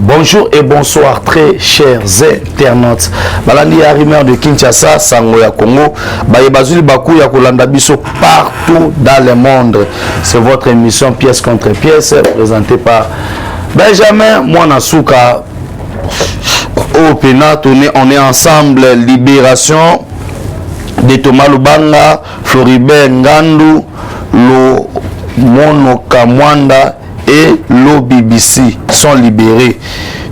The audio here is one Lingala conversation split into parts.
Bonjour et bonsoir très chers internautes. Balandi Arimeur de Kinshasa, Sango ya Congo, Bayebazuli Bakou ya Kolanda Biso partout dans le monde. C'est votre émission Pièce contre Pièce, présentée par Benjamin Mwanasuka. Au Pénat, on est ensemble. Libération de Thomas Lubanga, Floribert Ngandu, Lo Mono Kamwanda et l'OBBC sont libérés.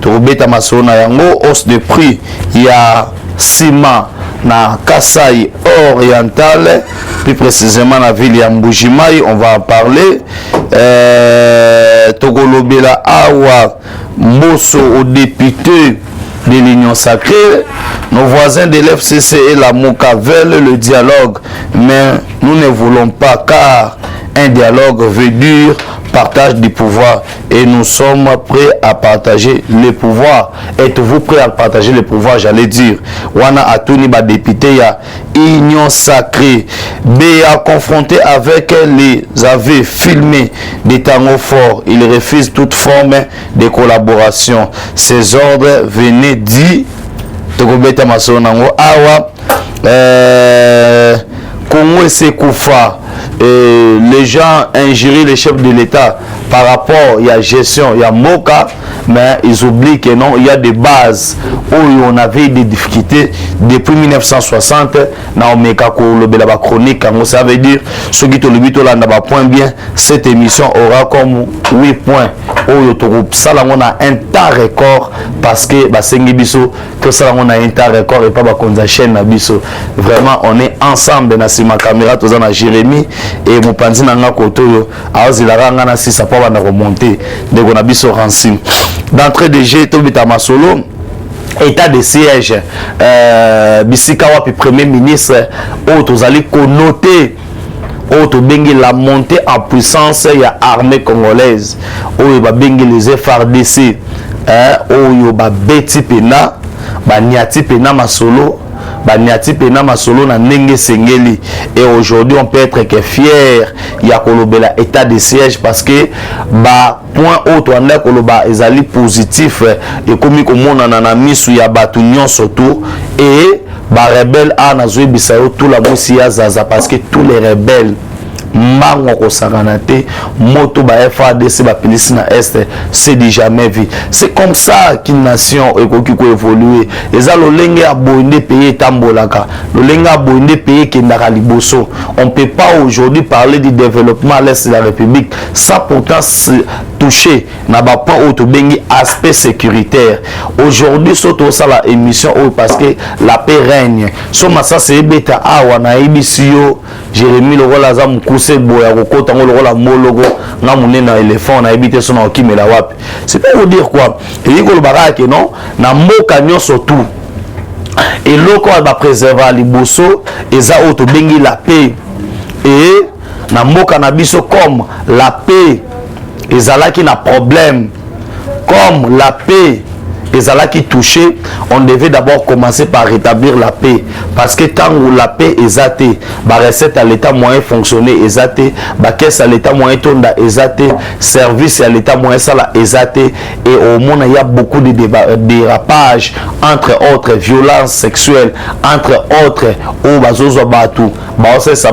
Torobeta Masona Yango, hausse de prix. Il y a ciment na Kasai Oriental, plus précisément la ville de Mbujimai, on va en parler. Togolobela Awa Mosso au député de l'Union Sacrée. Nos voisins de l'FCC et la MOCA veulent le dialogue, mais nous ne voulons pas, car un dialogue veut dire partage du pouvoir et nous sommes prêts à partager le pouvoir. Êtes-vous prêts à partager le pouvoir? J'allais dire Wana Atuni ba député ya Union Sacrée a confronté avec les aveux filmés des tango forts. Il refuse toute forme de collaboration. Ces ordres venaient dit Togobeta Masonango Awa Congo et Sekoufa. Les gens ingérient les chefs de l'État par rapport, il y a gestion, il y a Moka, mais ils oublient que non, il y a des bases où on avait des difficultés depuis 1960. Chronique, ça veut dire, ce qui le point bien, cette émission aura comme 8 points. Ça, on a un temps record parce que que ça, on a un temps record et pas la chaîne. Vraiment, on est ensemble dans ma caméra, tous en Jérémy et mon panzi nanga kotoyo azilara ngana si ça pas va remonter de gonabiso rancine d'entrée de jeu to bitama solo état de siège bisika wapi premier ministre autres allez connoter autres bengi la montée en puissance ya armée congolaise oyo ba bengi les FARDC oyo ba beti pena ba niati pena masolo Baniati pena masolo na nenge sengeli. Et aujourd'hui on peut être que fier ya kolobela état de siège parce que ba point autre on a koloba ezali positif et comme komona na misu ya batu nyonso tout et ba rebelle a na zwe bisayo tout la mosi ya zaza parce que tous les rebelles mango kosanganate moto ba FARDC ba police na est c'est du jamais vu. C'est comme ça qu'une nation ekoki ko évoluer. Eza lolenge a bonde pays tambolaka, lolenge a bonde pays kendaka liboso. On peut pas aujourd'hui parler du développement à l'est de la République sans pourtant se toucher na ba point auto bengi aspect sécuritaire. Aujourd'hui surtout ça la émission parce que la paix règne. Soma ça c'est beta awa na ibisio Jérémy Logola za mukuse boya kokota ngolo la mologo na munena éléphant na ebité son okimela wapi. C'est pour vous dire quoi? Et yiko baraka que non na mboka nyonso tout. Et loko va préserver liboso eza auto bengi la paix. Et na mboka na biso comme la paix ezala qui na problème comme la paix ezalaki touché, on devait d'abord commencer par rétablir la paix. Parce que tant où la paix est athée, la recette à l'état moyen fonctionner est athée, la caisse à l'état moyen tonda est athée, service à l'état moyen ça est athée, et au monde il y a beaucoup de dérapages, entre autres violences sexuelles, entre autres ou bazozo batu, ça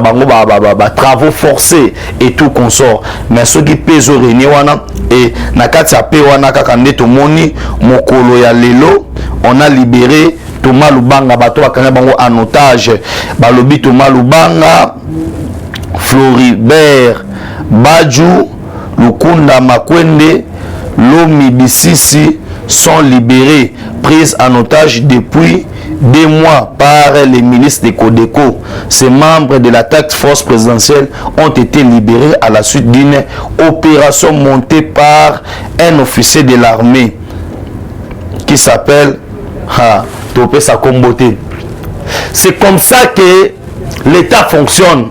travaux forcés et tout consort. Mais ceux qui pèsent au réunion et nakati a paix wana kakande to moni moko ya lelo, on a libéré Thomas Lubanga, bato bakanga bango en otage. Balobi Thomas Lubanga, Floribert Badjou, Lukunda Makwende, Lomi Bisisi sont libérés, pris en otage depuis 2 mois par les ministres de Codeco. Ces membres de la task force présidentielle ont été libérés à la suite d'une opération montée par un officier de l'armée qui s'appelle Topé Sakomboté. C'est comme ça que l'État fonctionne.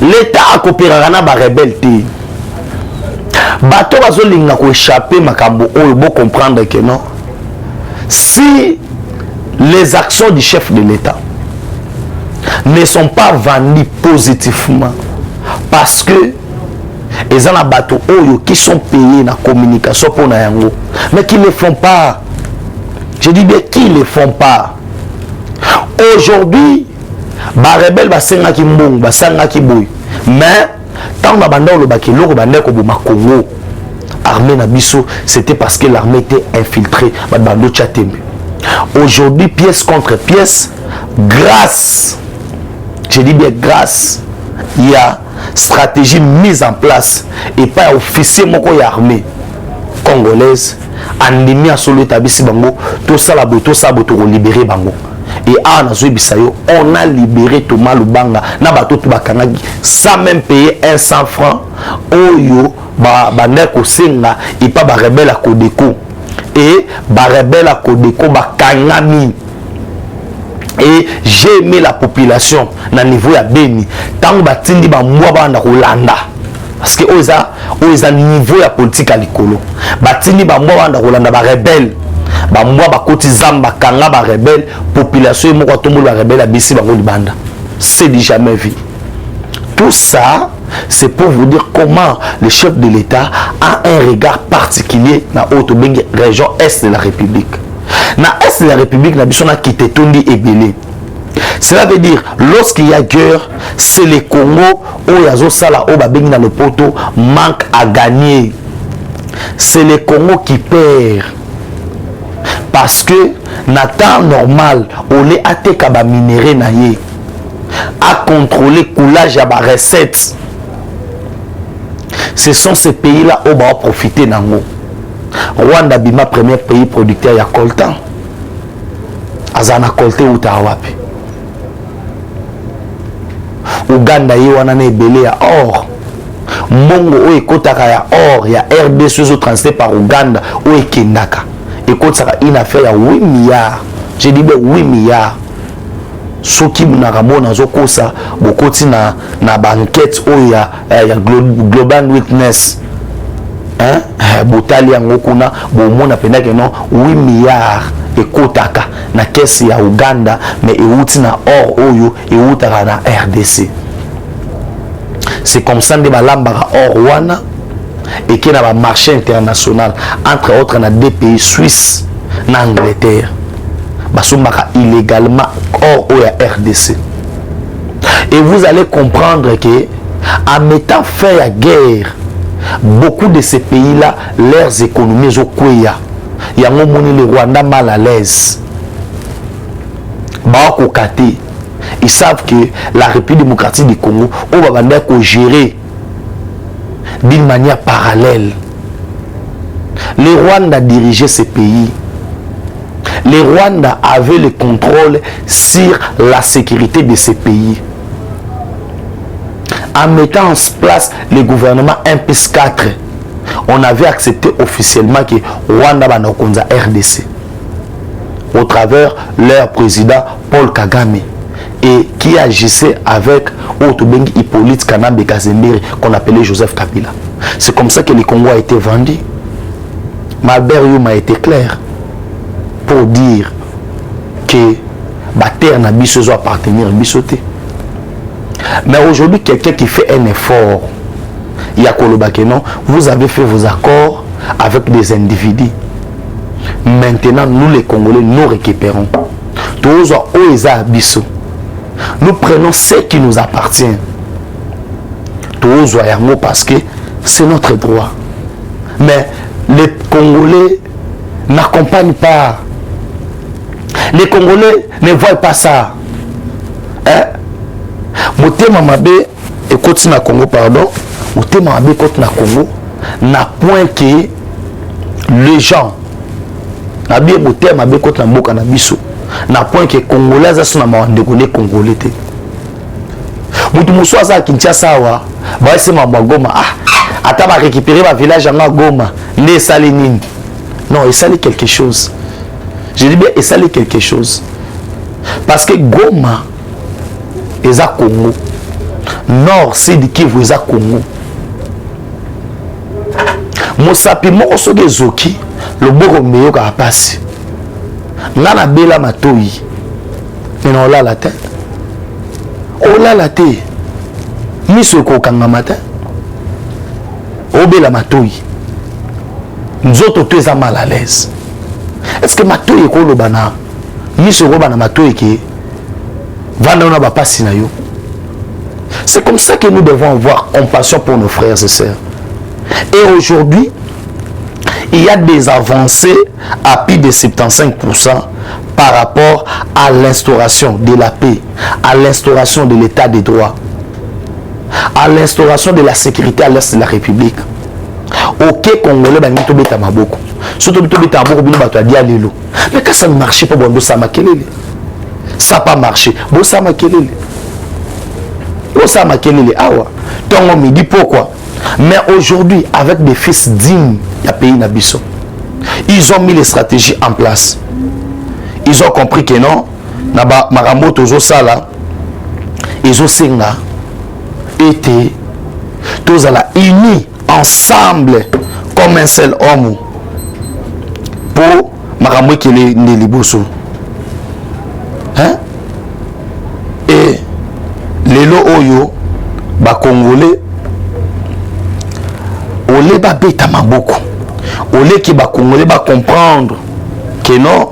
L'État a coopéré avec les rebelles. Bato bazolinga ko échapper makambo oyo bo comprendre que non. Si les actions du chef de l'État ne sont pas vendues positivement parce que ils ont un bateau qui sont payés dans la communication pour Nayango, mais qui ne le font pas. Je dis bien qui ne le font pas. Aujourd'hui, les rebelles basenga ki mbongo, basanga ki boy. Mais tant na banda le bakelo ko banda ko boma Congo. Armée na biso, c'était parce que l'armée était infiltrée ba bando Tchatembe. Aujourd'hui, pièce contre pièce, grâce, je dis bien grâce, il y a stratégie mise en place et pas officier moko ya armée congolaise andimi a solo établi bango tout ça la boto ça boto libérer bango et à nazo bisayo on a libéré Thomas Lubanga na bato to bakangaki sans même payer 100 francs oyo ba ndeko senga et pas ba rebelle à Codeco et ba rebelle à Codeco ba kangami. Et j'ai aimé la population na niveau ya Beni tant batindi ba mwa banda Rolanda parce que oza niveau ya politique à likolo batindi ba mwa banda Rolanda ba rebelle ba mwa ba koti zamba kanga ba rebelle population moko tombo ba rebelle a bisi bango libanda c'est du jamais vu. Tout ça c'est pour vous dire comment le chef de l'État a un regard particulier dans haute région est de la République. Na est de la République, na bisona quitté Tondi et Belé. Cela veut dire, lorsqu'il y a guerre, c'est le Congo où yazo sala au babeng dans le poteau manque à gagner. C'est le Congo qui perd. Parce que, na temps normal, on est à tekaba minéré naye, à contrôler coulage à ba recette. Ce sont ces pays-là où on va profiter nango. Rwanda bima premier pays producteur ya coltan. Azana colté ou tawapi. Uganda yi wana na ebele ya or. Mbongo o ekotaka ya or ya RDC zo transité par Uganda o ekendaka. Ekotaka une affaire ya 8 milliards. J'ai dit bien 8 milliards. Soki munaka mona zo kosa bokoti na banquette o ya Global Witness. Hein? Botali yango kuna bomona pendake non 8 milliards ekotaka na kesi ya Uganda mais euti na or oyo eutaka na RDC. C'est comme ça de balambaka or wana et qui na ba marché international entre autres na deux pays Suisse na Angleterre basombaka illégalement or oyo ya RDC. Et vous allez comprendre que en mettant fin à guerre beaucoup de ces pays-là, leurs économies au Kouya. Il y a un moment où le Rwanda mal à l'aise. Ils savent que la République démocratique du Congo, on va gérer d'une manière parallèle. Le Rwanda dirigeait ces pays. Le Rwanda avait le contrôle sur la sécurité de ces pays. En mettant en place le gouvernement MPS4, on avait accepté officiellement que Rwanda banakonza RDC au travers leur président Paul Kagame et qui agissait avec Otobengi Hippolyte Kanambe Kazembere qu'on appelait Joseph Kabila. C'est comme ça que le Congo a été vendu. Malbert Youm a été clair pour dire que la terre n'a pas appartenir à Bissoté. Mais aujourd'hui, quelqu'un qui fait un effort, il y a non, vous avez fait vos accords avec des individus. Maintenant, nous les Congolais, nous récupérons. Nous prenons ce qui nous appartient. Parce que c'est notre droit. Mais les Congolais n'accompagnent pas. Les Congolais ne voient pas ça. Hein? Motema mabe ekoti na Congo pardon, motema mabe ekoti na Congo na point que les gens na bien motema mabe ekoti na mboka na biso na point que Congolais aso na mandeko ne Congolais te. Mutu muso aza Kinshasa wa ba sema Goma ata ba récupérer ba village en Goma ne sali nini. Non, il sali quelque chose. Je dis bien il sali quelque chose. Parce que Goma eza Congo nord sud Kivu eza Congo mosapi moko soki ezoki loboko meyoka apasi nga na bela matoi mena olala te miso ekokangama te obela matoi nzoto to eza mal à l'aise. Est-ce que matoi ekoloba na miso roba na matoi ke vanda na bapasi na yo? C'est comme ça que nous devons avoir compassion pour nos frères et sœurs. Et aujourd'hui, il y a des avancées à plus de 75% par rapport à l'instauration de la paix, à l'instauration de l'état de droit, à l'instauration de la sécurité à l'est de la République. Ok, Congolais, to beta maboko. Surtout beta maboko bino bato dia lelo. Mais quand ça ne marche pas, bon ça makelele. Ça pas marché. Bon ça makelele. Bon ça makelele. Awa. Tongo me dit pourquoi. Mais aujourd'hui, avec des fils dignes, il y a pays Nabiso. Ils ont mis les stratégies en place. Ils ont compris que non, Naba Marambo Tozo Sala, ils ont senga, été, tous à unis ensemble comme un seul homme pour Marambo qui est Neliboso. Hein? Et les lots Oyo, ba Congolais, Olé ba beta maboko. Olé qui ba Congolais ba comprendre que non,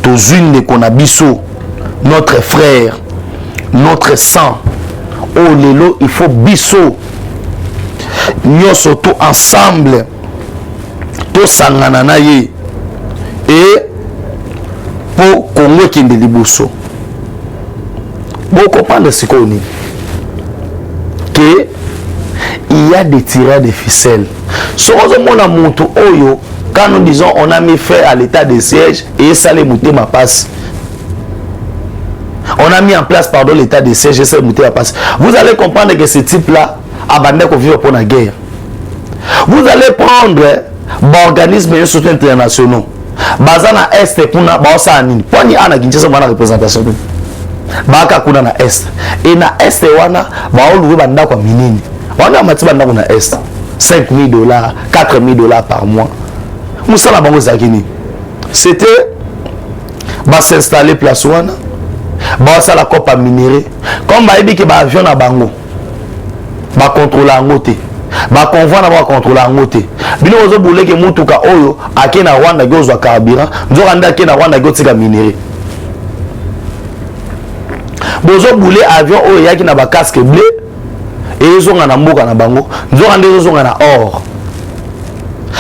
tous une qu'on a biso, notre frère, notre sang. Oh lelo, il faut biso. Nous surtout ensemble. Tous sangana ye. Et pour Congo qui est liboso. Vous comprenez ce qu'on dit? Que il y a des tireurs de ficelles. Quand nous disons on a mis fin à l'état de siège et ça les moutés ma passe. On a mis en place pardon l'état de siège et ça les moutés ma passe. Vous allez comprendre que ce type-là abandonne qu'on vit pour la guerre. Vous allez prendre l'organisme et soutien international. Bazana Est pour na baosa anini. Poni ana Kinshasa mwana représentation. Baka kuna na Est. Et na Est wana baolu banda kwa minini. Wana matiba ndako na Est. $5,000, $4,000 par mois. Moussala bango zakini. C'était ba s'installer place wana. Ba ça la cope à minerai. Comme ba ebi ke ba avion na bango. Ba contrôler ngote. Ba convoi na ba contrôler ngote. Bino ozo boule ke mutuka oyo ake na Rwanda gozwa carburant, nzoka nda ke na Rwanda gotika minerai. Bozo boule avion oyo yaki na ba casque bleu. Et ils ont un mboka na bango, ils ont un or.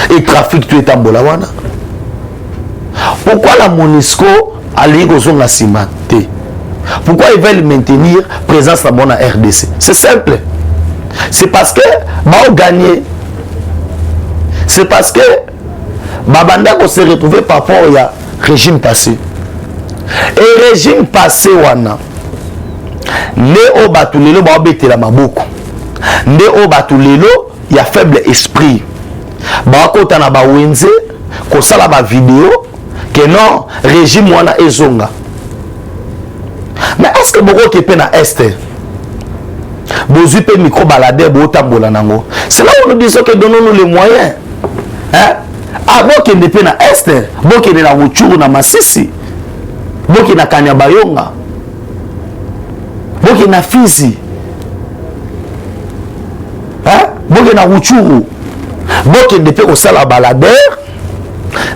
Et trafic tout est en bolawana. Pourquoi la MONUSCO a lié aux zones cimenté? Pourquoi ils veulent maintenir présence dans la RDC? C'est simple. C'est parce que bah gagné. C'est parce que Babanda s'est retrouvé par rapport au régime passé. Et régime passé wana. Ne o batulelo ba obete la maboko. Nde o batulelo ya faible esprit. Ba kota na ba wenze ko sala ba vidéo que non régime wana ezonga. Mais est-ce que boko ke pe na est? Bozu pe micro balader bo tambola nango. C'est là où nous disons que donnons-nous les moyens. Hein? Ah boke nde pe na est, boke na Ruchuru na Masisi. Boke na Kanyabayonga. Boke na Fizi. Hein? Boke na Ruchuru. Boke de paix au sala balader.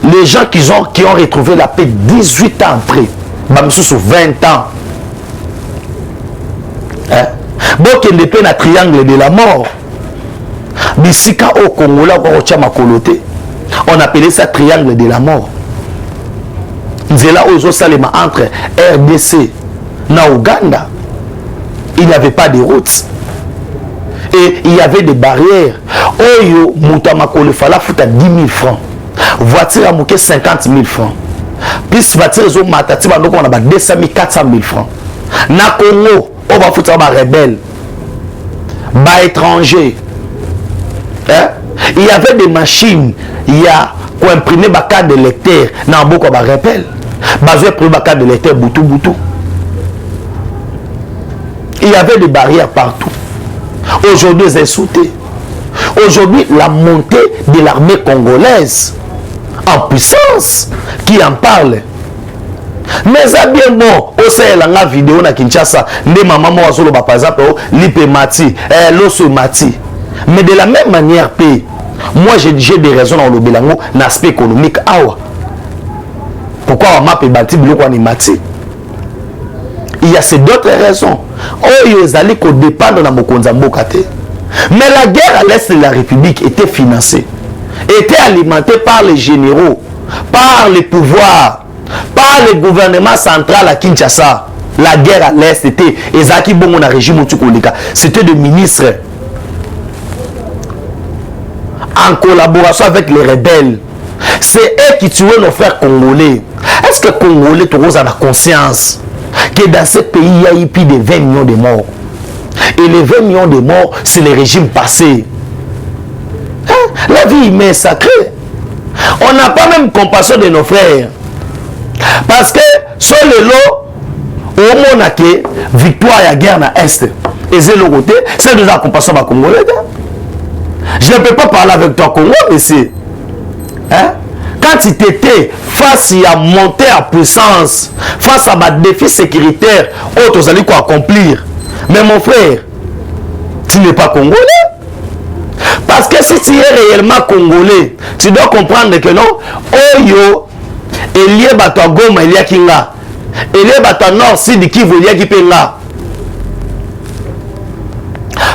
Les gens qui ont retrouvé la paix 18 ans après. Bamsou sur 20 ans. Hein? Boke de paix na triangle de la mort. Bisika au Congo là on appelait ça triangle de la mort. C'est là où salema entre RDC na Ouganda. Il n'y avait pas de routes. Et il y avait des barrières. Oyo, Moutamakole, fala fouta 10 000 francs. Voiture à mouké 50 000 francs. Plus voiture, on a 200 000, 400 000 francs. Na Congo, on va foutre un rebelle. Bas étranger. Hein? Il y avait des machines. Il y a quoi imprimer ma carte de lecteur. N'a beaucoup de rebelle. Bazoué pour ma carte de lecteur, boutou, boutou. Il y avait des barrières partout. Aujourd'hui, c'est sauté. Aujourd'hui, la montée de l'armée congolaise en puissance, qui en parle. Mais ça bien bon, au sein de la vidéo na Kinshasa, les mamans moi solo par exemple, l'IP Mati, l'osso Mati. Mais de la même manière, Moi, j'ai des raisons dans le Bélango, l'aspect économique. Pourquoi on m'a bâti il y a ces d'autres raisons. Ils allaient dépendre de Mokonzamboka. Mais la guerre à l'est de la République était financée, était alimentée par les généraux, par les pouvoirs, par le gouvernement central à Kinshasa. La guerre à l'est était Ezaki Bongo na régime Otukolika. C'était des ministres en collaboration avec les rebelles. C'est eux qui tuaient nos frères congolais. Est-ce que les Congolais ont la conscience que dans ce pays, il y a eu plus de 20 millions de morts? Et les 20 millions de morts, c'est le régime passé. La vie humaine est sacrée. On n'a pas même compassion de nos frères. Parce que sur le lot, au monde a que victoire et la guerre dans l'Est. Et c'est le côté, c'est de la compassion à Congolais. Je ne peux pas parler avec toi, Congo, monsieur. Quand tu étais face à monter en puissance, face à ma défi sécuritaire, tu allais quoi accomplir. Mais mon frère, tu n'es pas congolais. Parce que si tu es réellement congolais, tu dois comprendre que non, Oyo, il y a Bato Goma, il y a Kinga. Il y a Bato Nord, Sud, Kivu, il y a Kipenga.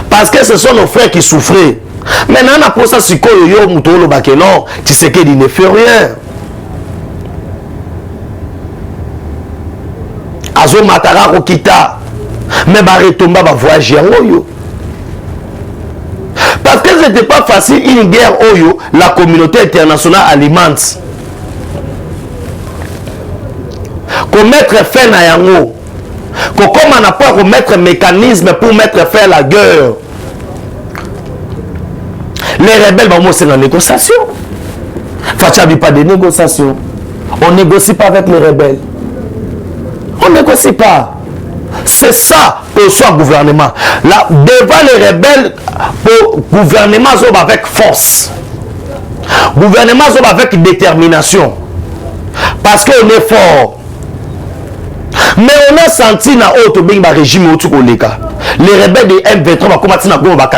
Parce que ce sont nos frères qui souffraient. Maintenant, on a pour ça, si Koyo, Moutolo, Bakeno, tu sais qu'il ne fait rien. Azo Matara, Rokita. Mais Baretomba va voyager en Oyo. Parce que ce n'était pas facile, une guerre Oyo, la communauté internationale alimente. Qu'on mette fin à Yango. Qu'on n'a pas remettre un mécanisme pour mettre fin à la guerre. Les rebelles vont monter dans la négociation. Facha dit pas de négociation. On ne négocie pas avec les rebelles. On ne négocie pas. C'est ça que soit gouvernement. Là, devant les rebelles, le gouvernement soit avec force. Gouvernement soit avec détermination. Parce qu'on est fort. Mais on a senti dans le régime où les rebelles de M23 vont commencer à Goma.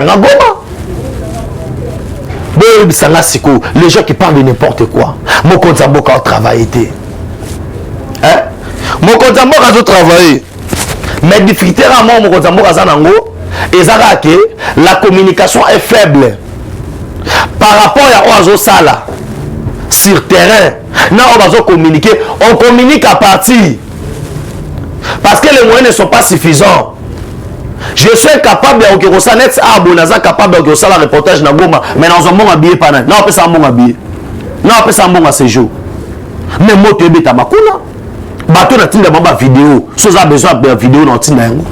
Les gens qui parlent de n'importe quoi. Mokonzamboka a travaillé. Mokonzamboka a travaillé. Mais difficulté à moi, Mokonzamboka a que la communication est faible. Par rapport à Oazo Sala, sur terrain, on communiquer. On communique à partir. Parce que les moyens ne sont pas suffisants. Je suis capable de net abonaza capable de faire le reportage na Goma mais dans un bon habillé pendant non peut ça bon habillé non peut ça bon à séjour mais moi tu beta makuna bateau na tinda baba vidéo so ça besoin de vidéo dans tinda yango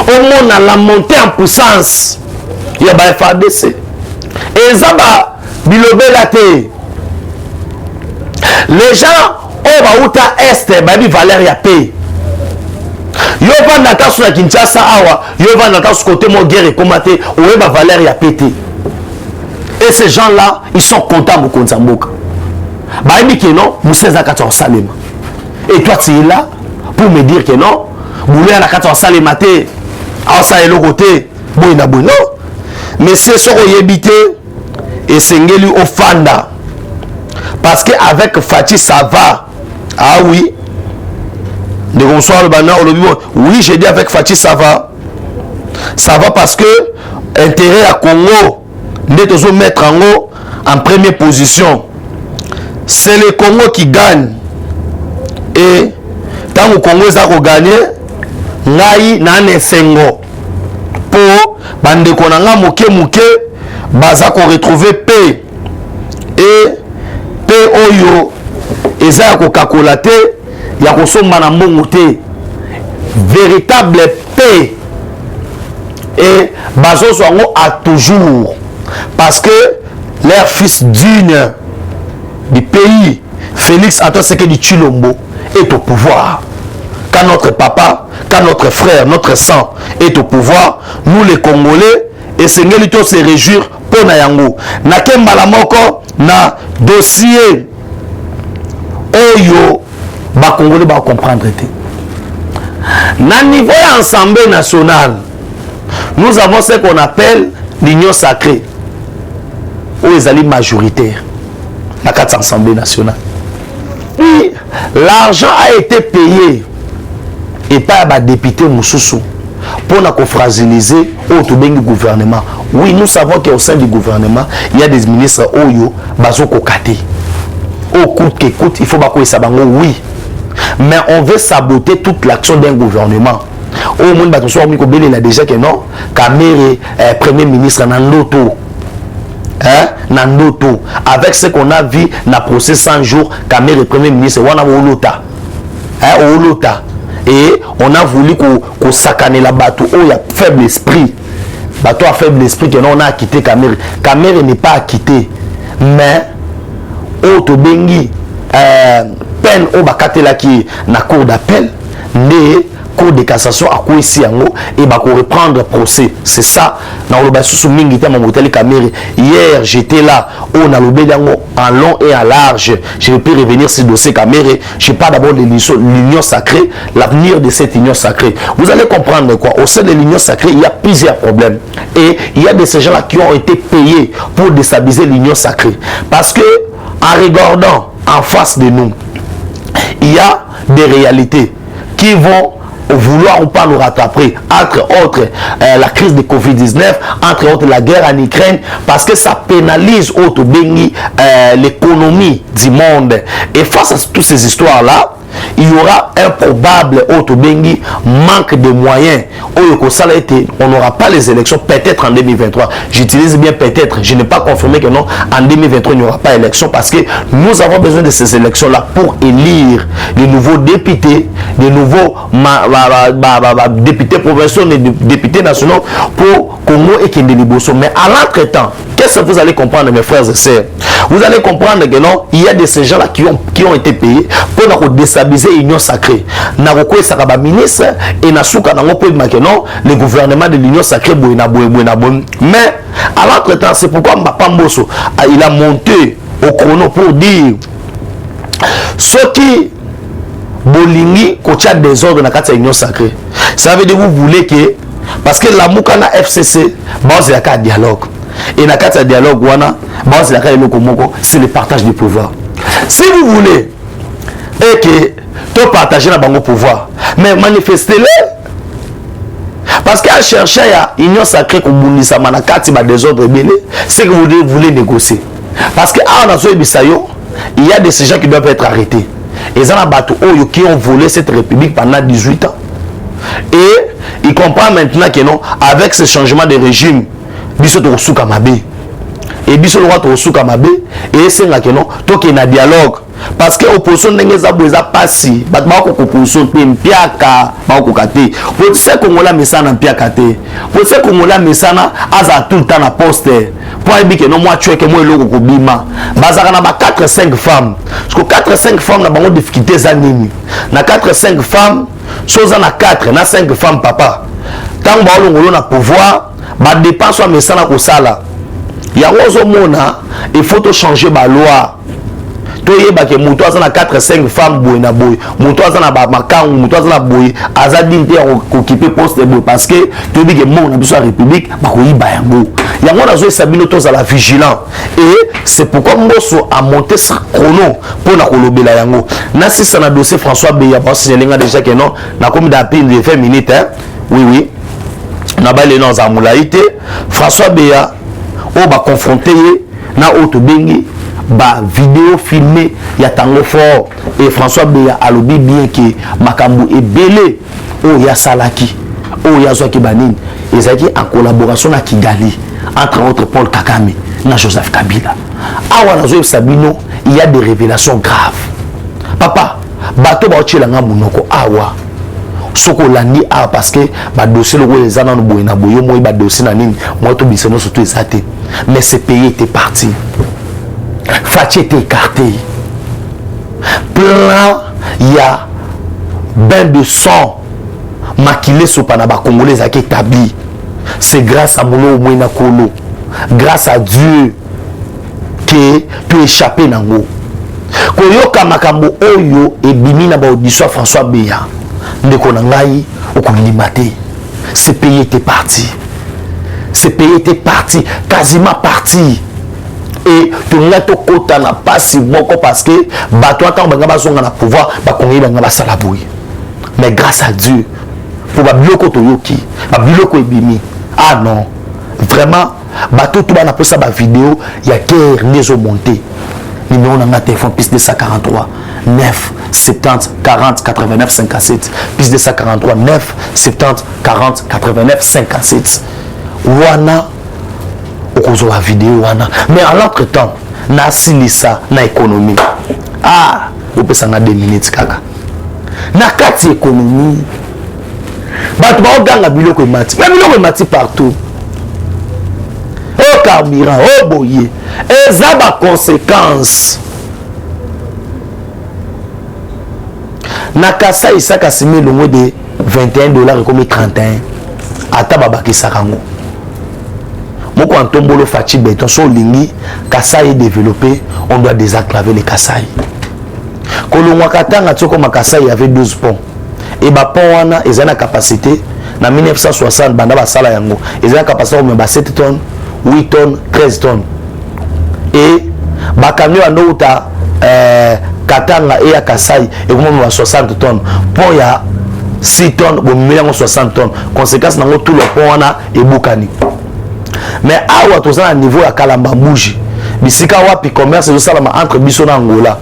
au monde a la montée en puissance il y a ba FADC et ça ba bilobela te les gens au ba uta est ba bi valeur ya paix. Yo va nata sur la Kinshasa awa, yo va nata sur côté mon guerre et combattre, ou va valeur ya pété. Et ces gens-là, ils sont contents pour Konzamboka. Bah il dit que non, Moussa Zakata en Salema. Et toi tu es là pour me dire que non, Boulé à la Kata en Salema te, en Salema côté, bon il a bon non. Mais c'est ce qu'on y habite et c'est ngeli au Fanda. Parce que avec Fatih ça va. Ah oui. De bonsoir le banner, oui, j'ai dit avec Fatih ça va. Ça va parce que intérêt à Congo, nous mettre en haut en première position. C'est le Congo qui gagne. Et tant que le Congo a gagné, ngai nane sengo. Pour bande konanga moke moke, baza ko retrouver paix. Et paix oyo, eza ko kakolate. Il y a une véritable paix et Bazo Soango a toujours parce que leur fils d'une du pays Félix Antoine Sekedi Tshilombo est au pouvoir. Quand notre papa, quand notre frère, notre sang est au pouvoir, nous les Congolais et Sengelito se réjouir pour Nayango. Nakembala moko na dossier Oyo les Congolais vont comprendre. Na niveau Assemblée nationale, nous avons ce qu'on appelle l'union sacrée. où ils allaient majoritaire dans l'Assemblée nationale. Puis l'argent a été payé et pas à député Moussoussou pour nous fragiliser au gouvernement. Oui, nous savons qu'au sein du gouvernement, il y a des ministres Oyo, Bazoko Kate. Au coûte que coûte, il faut pas que ça bango, oui. Mais on veut saboter toute l'action d'un gouvernement. Au monde, il a déjà que non, Kamere, premier ministre, Nandoto. Nandoto. Avec ce qu'on a vu dans le procès 100 jours, Kamere, premier ministre, Wana Olota. Olota. Et on a voulu qu'on s'acane la bateau. Oh, il y a faible esprit. Bateau a faible esprit que non, on a quitté Kamere. Kamere n'est pas acquitté. Mais, au Tobengi, peine au Bakatela qui est dans la cour d'appel, mais cour de cassation à quoi ici et bah qu'on reprendre procès. C'est ça. Dans le sous Mingita Mamoteli Kamere. Hier, j'étais là, on a l'obé en long et en large. Je vais plus revenir sur ce dossier Kamere. Je parle d'abord de l'union sacrée, l'avenir de cette union sacrée. Vous allez comprendre quoi. Au sein de l'union sacrée, il y a plusieurs problèmes. Et il y a de ces gens-là qui ont été payés pour déstabiliser l'union sacrée. Parce que, en regardant en face de nous, il y a des réalités qui vont vouloir ou pas nous rattraper, entre autres la crise de Covid-19, entre autres la guerre en Ukraine, parce que ça pénalise l'économie du monde. Et face à toutes ces histoires-là, il y aura un probable manque de moyens. On n'aura pas les élections peut-être en 2023. J'utilise bien peut-être. Je n'ai pas confirmé que non, en 2023 il n'y aura pas d'élection parce que nous avons besoin de ces élections-là pour élire les nouveaux députés, les nouveaux députés provinciaux, les députés nationaux pour Congo et Kendeliboso. Mais à l'entretemps, qu'est-ce que vous allez comprendre, mes frères et sœurs? Vous allez comprendre que non, il y a de ces gens-là qui ont été payés pour déstabiliser l'union sacrée. Naroko Sakaba ministre et Nasuka Nangopo Makeno, le gouvernement de l'union sacrée mais à l'entretemps, c'est pourquoi Mbapa Mbosso il a monté au chrono pour dire ce qui Bolingi Kocha désordre dans la union sacrée. Ça veut dire que vous voulez que parce que la Moukana FCC, c'est un dialogue. Et dans le dialogue, c'est le partage du pouvoir. Si vous voulez et que tu partages le pouvoir, mais manifestez-le. Parce qu'à chercher une union sacrée comme Mounissa Manakati, des ordres c'est que vous voulez négocier. Parce que il y a des gens qui doivent être arrêtés. Et il y a des bateaux qui ont volé cette république pendant 18 ans. Et il comprend maintenant que non, avec ce changement de régime, biso to suka mabe et biso le roi to suka mabe et c'est là que non to que na dialogue parce que opposition ndenge za boza pasi bat ba ko opposition pe mpiaka ba ko kate pour ce Congola mesana mpiaka te pour ce Congola mesana aza tout le temps na poste pour dire que non moi tu es que moi loko ko bima bazaka na ba 4 5 femmes parce que 4 5 femmes na bango difficulté za nini na 4 5 femmes soza na 4 na 5 femmes papa tant ba longolo na pouvoir ba dépense wa mesana ko sala ya wozo mona il faut to changer ba loi to yeba ke muto azana 4 5 femmes boy na boy muto azana ba makangu muto azana boy azadi te occuper poste boy parce que to bi ke mon na biso république ba ko yiba yango yango na zo sabino to za la vigilant et c'est pourquoi Mbosso a monté sa chrono pour na kolobela yango na sisa na dossier François Beya parce que lenga déjà que non na comme d'appel de 20 minutes hein oui na ba les noms amulaïté François Beya on va confronter na auto bengi ba vidéo filmé ya tango fort et François Beya a lobby bien que makambu est belé o ya salaki o ya zoki banine et ça qui en collaboration na Kigali entre autres Paul Kagame na Joseph Kabila awa na zo Sabino il y a des révélations graves papa bato ba otchela nga munoko awa soko landi a parce que ba dossier le les anans boy na boyo moi ba dossier na nini moi to bisono surtout exaté mais ce pays était parti Fachi était écarté plein il y a bain de sang maquillé sur panaba congolais qui établi c'est grâce à Molo Mouina Kolo grâce à Dieu que tu échappé nango koyoka makambo oyo et bimi na ba audition François Beya ndeko na ngai okolimate ce pays était parti quasiment parti et tout le monde n'a pas si bon parce que bateau attend banga bazonga na pouvoir ba kongi banga ba salaboui. Mais grâce à Dieu pour ba biloko toyoki ba biloko ebimi. Ah non, vraiment bateau tout bana pour ça ba vidéo il y a guerre les eaux montées. Numéro dans téléphone plus de 143 9 70 40 89 57 plus de 143 9 70 40 89 57 wana okozo la vidéo wana mais en l'entretemps na silisa na économie ah vous pouvez s'en 2 minutes kaka na kati économie bato ba oganga biloko emati mais biloko emati partout au carburant au boyer et ça ba conséquence na kasa isaka simi longo de $21 comme 31 ata babaki sakango moko antombolo fachi béton so lingi Kasai est développé on doit désenclaver les Kasai kolongwa katanga tsoko makasai il y avait 12 ponts et ba pont wana ils ont la capacité na 1960 banda ba sala yango ils ont la capacité de 7 tonnes 8 tonnes 13 tonnes et ba camion ando uta katanga et ya Kasai et comme 60 tonnes pont ya 6 tonnes bon 60 tonnes conséquence nango tout le pont wana et bukani mais awa to ça à niveau ya kalamba bougie bisika wapi commerce zo sala entre biso na Angola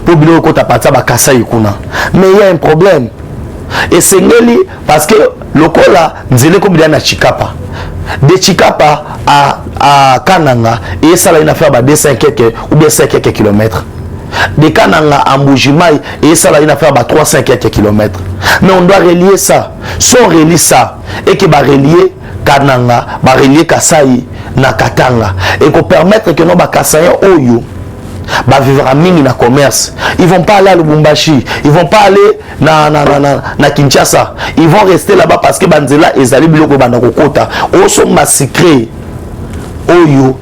pour bilo ko ta partir ba Kasai kuna mais il y a un problème et c'est ngeli parce que lokola nzele ko na Chikapa de Chikapa à Kananga et ça là une affaire ba 200 quelques ou bien 5 quelques kilomètres de Kananga à Mbujimai et ça là une affaire ba 300 quelques kilomètres mais on doit relier ça si on relie ça et que ba relier Kananga ba relier Kasai na Katanga et qu'on permettre que nos ba Kasai oyo ba vivre à mini na commerce ils vont pas aller à Lubumbashi ils vont pas aller na Kinshasa ils vont rester là-bas parce que banzela ezali biloko banda kokota oso massacré oyo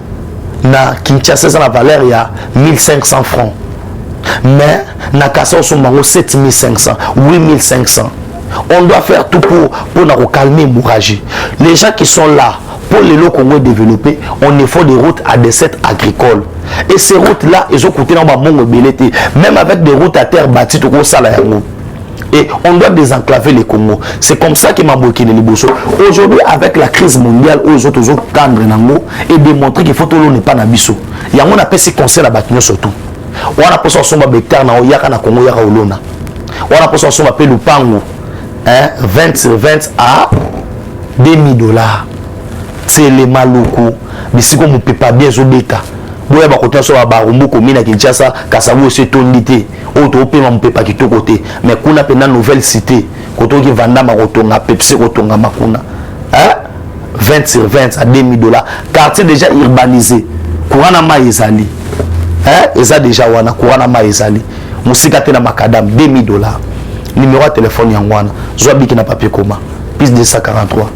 na Kinshasa ça la valeur ya 1500 francs mais na Kasa oso mango 7500 8500 on doit faire tout pour calmer l'hémorragie. Les gens qui sont là pour les lots Congo développer, on est fort des routes à des sites agricoles. Et ces routes-là, ils ont coûté dans ma mobilité. Même avec des routes à terre bâties, tout ça là. Et on doit désenclaver les Congo. C'est comme ça que m'a bloqué les Liboso. Aujourd'hui, avec la crise mondiale, aux autres cadres et démontrer qu'il faut que l'on n'est pas nabiso. Il y a un appel si conseil à bâtiment surtout. On a pour ça son becteur na oyaka na Congo yaka olona. On a pour ça son appel le pango. 20 sur 20 à $2000. C'est les maloko. Mais si on ne peut pas bien zobeka. Boya ba kota so ba rumbu ko mina Kinshasa kasabu se tondité. Auto pe ma peut pas kito côté. Mais kuna pena nouvelle cité. Koto ki vanda ma kotonga Pepsi kotonga makuna. 20 sur 20 à $2000. Quartier déjà urbanisé. Courant ma ezali. Eza déjà wana courant ma ezali. Musika te na makadam $2000. Numéro de téléphone Yangwana, Zouabiki na papier commun, plus de 143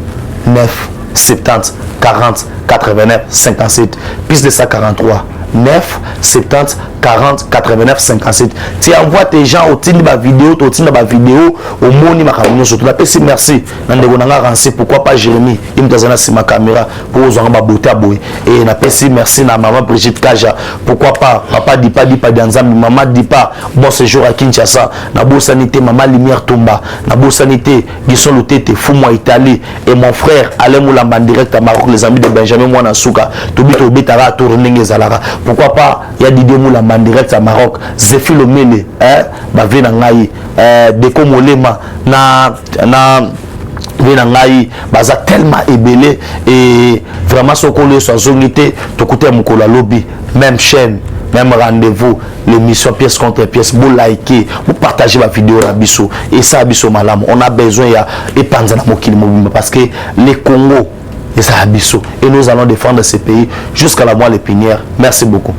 9 70 40 89 57, plus de 143 9 70 40 89 57. Tu envoies tes gens au titre de ma vidéo, au titre de ma vidéo, au moni ma caméra surtout. La PC merci. Pourquoi pas Jérémy? Il me donne ma caméra pour vous en beauté à bouer. Et la PC merci na maman Brigitte Kaja. Pourquoi pas papa dit pas d'Anzambi, maman dit pas bon séjour à Kinshasa. Na beau sanité maman Lumière Tomba. Na beau sanité Gisson Lutete Fou-moi Italie et mon frère Alain Moulamba direct à Maroc, les amis de Benjamin Mouanasuka. Tobi Tobi Tara tourner Zalara. Pourquoi pas il y a Didier Moulamba direct à Maroc, Zéphilo Mele, Bavena Ngai, Deko Molema, na Ngai, Baza tellement ébélé et vraiment ce qu'on soit zonité, tout côté Moukola Lobby, même chaîne, même rendez-vous, l'émission pièce contre pièce, vous likez, vous partagez ma vidéo à Bisso et ça à Bisso Malam. On a besoin de Panzana Mokili Mobimba parce que les Congo, et ça à Bisso et nous allons défendre ces pays jusqu'à la moelle épinière. Merci beaucoup.